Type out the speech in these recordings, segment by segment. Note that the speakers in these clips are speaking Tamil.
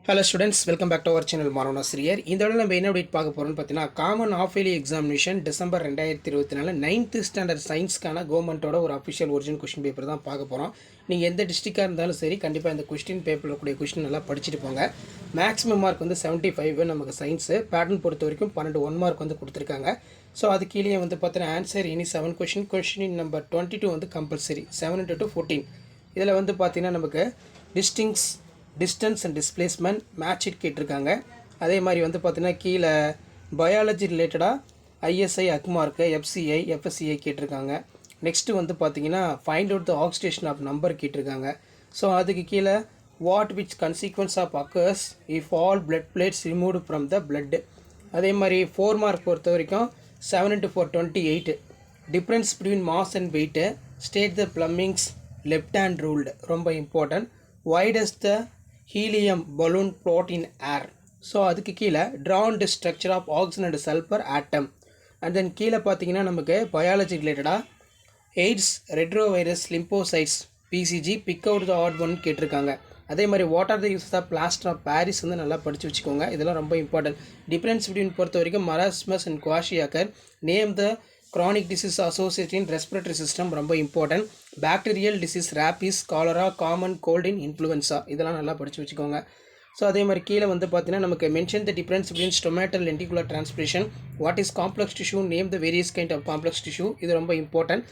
Hello students, welcome back to our channel Maravana Sriyar. இந்த தடவை நம்ம என்ன அப்டேட் பார்க்க போறோம்னு பார்த்தீங்கன்னா common half yearly examination December 2024 9th standard சயின்ஸ்க்கான கவர்மெண்ட்டோட ஒரு அஃபிஷியல் ஒரிஜினல் கொஸ்டின் பேப்பர் தான் பார்க்க போகிறோம். நீங்கள் எந்த டிஸ்ட்ரிக்டாக இருந்தாலும் சரி கண்டிப்பாக இந்த கொஸ்டின் பேப்பரில் கூடிய கொஸ்டின் நல்லா படிச்சுட்டு போங்க. மேக்ஸிமம் மார்க் வந்து 75 நமக்கு சயின்ஸு பேட்டர்ன் பொறுத்த வரைக்கும் 12 1 மார்க் வந்து கொடுத்துருக்காங்க. ஸோ அது கீழே வந்து பார்த்தீங்கன்னா ஆன்சர் இனி 7 கொஸ்டின் நம்பர் 22 வந்து கம்பல்சரி 7 into 14. இதில் வந்து பார்த்தீங்கன்னா நமக்கு distance and displacement match it கேட்டிருக்காங்க. அதே மாதிரி வந்து பார்த்தீங்கன்னா கீழே பயாலஜி ரிலேட்டடாக ஐஎஸ்ஐ அக்மார்க்கு எஃப்சிஐ எஃப்எஸ்சிஐ கேட்டிருக்காங்க. நெக்ஸ்ட்டு வந்து பார்த்தீங்கன்னா find out the oxidation of number கேட்டிருக்காங்க. ஸோ அதுக்கு கீழே what which consequence of occurs if all blood plates removed from the blood. அதே மாதிரி 4 மார்க் பொறுத்த வரைக்கும் 7 into 4 28. Difference between mass and weight state the Fleming's left hand rule ரொம்ப important. Why does the helium balloon float in air? So அதுக்கு கீழே drawn the structure of oxygen and sulfur atom. And then கீழே பார்த்தீங்கன்னா நமக்கு பயாலஜி ரிலேட்டடாக AIDS retrovirus lymphocytes BCG pick out the odd one கேட்டிருக்காங்க. அதே மாதிரி what are the use of plaster of Paris வந்து நல்லா படித்து வச்சுக்கோங்க. இதெல்லாம் ரொம்ப இம்பார்ட்டன்ட். டிஃப்ரென்ஸ் பிட்வீன் பொறுத்த வரைக்கும் marasmus and kwashiorkor name the chronic disease associated in respiratory system ரொம்ப important. Bacterial disease rabies cholera common cold in influenza இதெல்லாம் நல்லா படித்து வச்சுக்கோங்க. ஸோ அதே மாதிரி கீழே வந்து பார்த்தீங்கன்னா நமக்கு mention the difference between stomatal lenticular transpiration what is complex tissue name the various kind of complex tissue இது ரொம்ப இம்பார்ட்டன்ட்.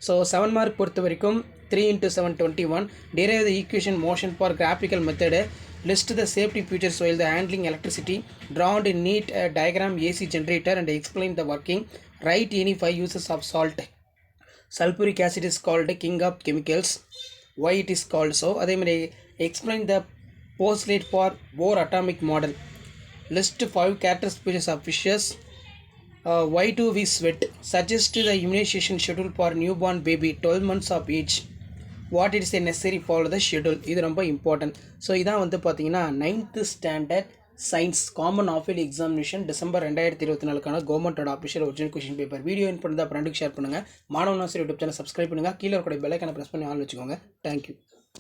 ஸோ 7 மார்க் பொறுத்த வரைக்கும் 3 into 7 21. Derive the equation motion for graphical method. List the safety features while the handling electricity. Draw a neat diagram AC generator and explain the working. Write any 5 uses of salt. Sulfuric acid is called king of chemicals. Why it is called so? அதே மாதிரி explain the postulate for Bohr atomic model. List 5 character species of fishes. Why do we sweat? Suggest the immunization schedule for newborn baby 12 months of age. What is necessary follow the schedule. இது ரொம்ப இம்பார்ட்டன்ட். ஸோ இதான் வந்து பார்த்தீங்கன்னா 9th standard science common half yearly examination December 2024 கவர்மெண்ட்டோட official original question paper. Video in பண்ணி ஃப்ரெண்டுக்கு ஷேர் பண்ணுங்கள். மாணவன் ஆசிரியர் யூடியூப் சேனல் சப்ஸ்கிரைப் பண்ணுங்கள். கீழே இருக்கிற பெல் ஐக்கானை ப்ரெஸ் பண்ணி ஆன் வச்சுக்கோங்க. தேங்க்யூ.